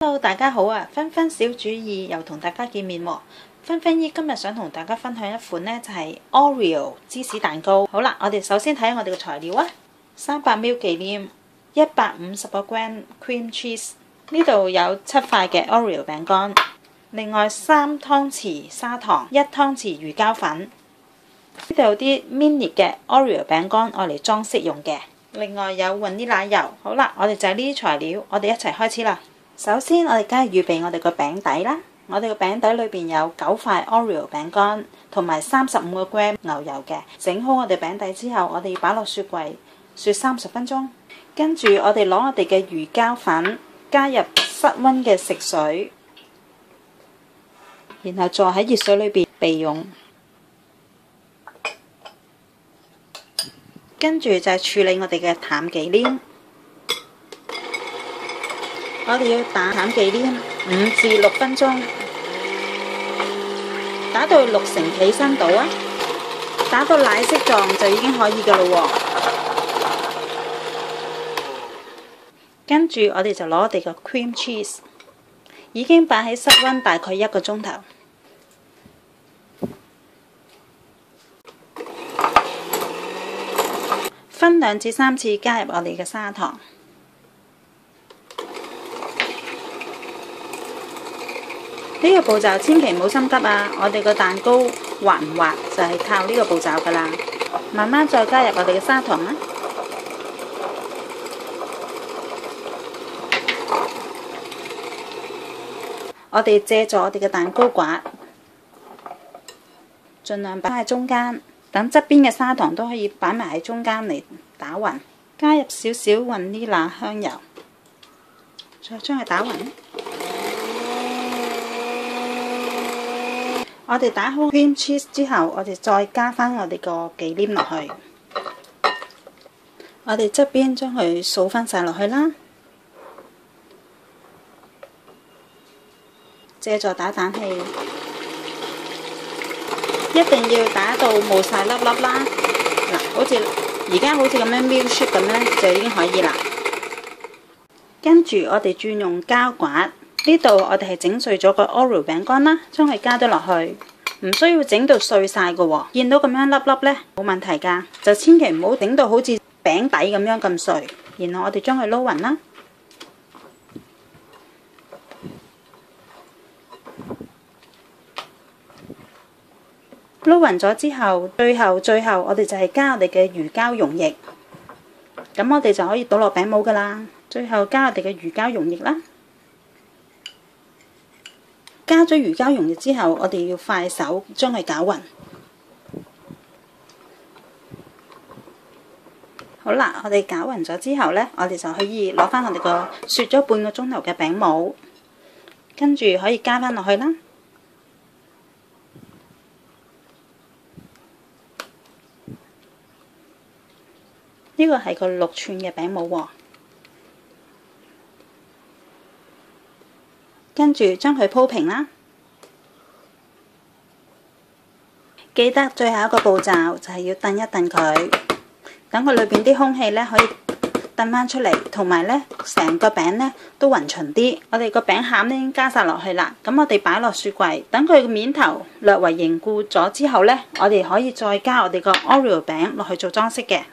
Hello， 大家好啊！芬芬小主意又同大家見面喎。芬芬姨今日想同大家分享一款呢，就係 Oreo 芝士蛋糕。好啦，我哋首先睇下我哋嘅材料啊。300ml 忌廉，150個 gram cream cheese， 呢度有7塊嘅 Oreo 餅乾，另外3湯匙砂糖，1湯匙魚膠粉。呢度有啲 mini 嘅 Oreo 餅乾，愛嚟裝飾用嘅。另外有雲呢奶油。好啦，我哋就係呢啲材料，我哋一齊開始啦。首先，我哋梗係預備我哋個餅底啦。我哋個餅底裏邊有9塊 Oreo 餅乾，同埋35個 gram 牛油嘅。整好我哋餅底之後，我哋要擺落雪櫃雪30分鐘。跟住我哋攞我哋嘅魚膠粉，加入室溫嘅食水，然後再喺熱水裏邊備用。跟住就係處理我哋嘅淡忌廉。我哋要打淡忌廉5至6分鐘，打到6成起身到啊！打到奶色狀就已經可以㗎喇喎。跟住我哋就攞我哋個 cream cheese， 已經擺喺室溫大概1個鐘頭。分2至3次加入我哋嘅砂糖。呢個步驟千祈唔好心急啊！我哋個蛋糕滑唔滑就係靠呢個步驟噶啦。慢慢再加入我哋嘅砂糖啦。我哋借助我哋嘅蛋糕刮，盡量擺喺中間，等側邊嘅砂糖都可以擺埋喺中間嚟打勻。加入少少雲呢拿香油，再將佢打勻。我哋打好 cream cheese 之後，我哋再加返我哋個忌廉落去。我哋側邊將佢掃返晒落去啦。借助打蛋器，一定要打到冇晒粒粒啦。嗱，好似而家好似咁樣 milkshake 咁呢，就已經可以啦。跟住我哋轉用膠刮。呢度我哋係整碎咗個 Oreo 餅乾啦，將佢加咗落去，唔需要整到碎晒㗎喎。見到咁樣粒粒呢，冇問題㗎，就千祈唔好整到好似餅底咁樣咁碎。然後我哋將佢撈勻啦，撈勻咗之後，最後我哋就係加我哋嘅魚膠溶液，咁我哋就可以倒落餅模㗎啦。最後加我哋嘅魚膠溶液啦。加咗魚膠溶液之後，我哋要快手將佢攪勻。好啦，我哋攪勻咗之後呢，我哋就可以攞返我哋個雪咗半個鐘頭嘅餅模，跟住可以加返落去啦。呢個係個6寸嘅餅模喎。跟住將佢鋪平啦。記得最後一個步驟就係要燉一燉佢，等佢裏邊啲空氣呢可以燉返出嚟，同埋呢成個餅呢都勻勻啲。我哋個餅餡呢已經加晒落去啦，咁我哋擺落雪櫃，等佢個面頭略為凝固咗之後呢，我哋可以再加我哋個 Oreo 餅落去做裝飾嘅。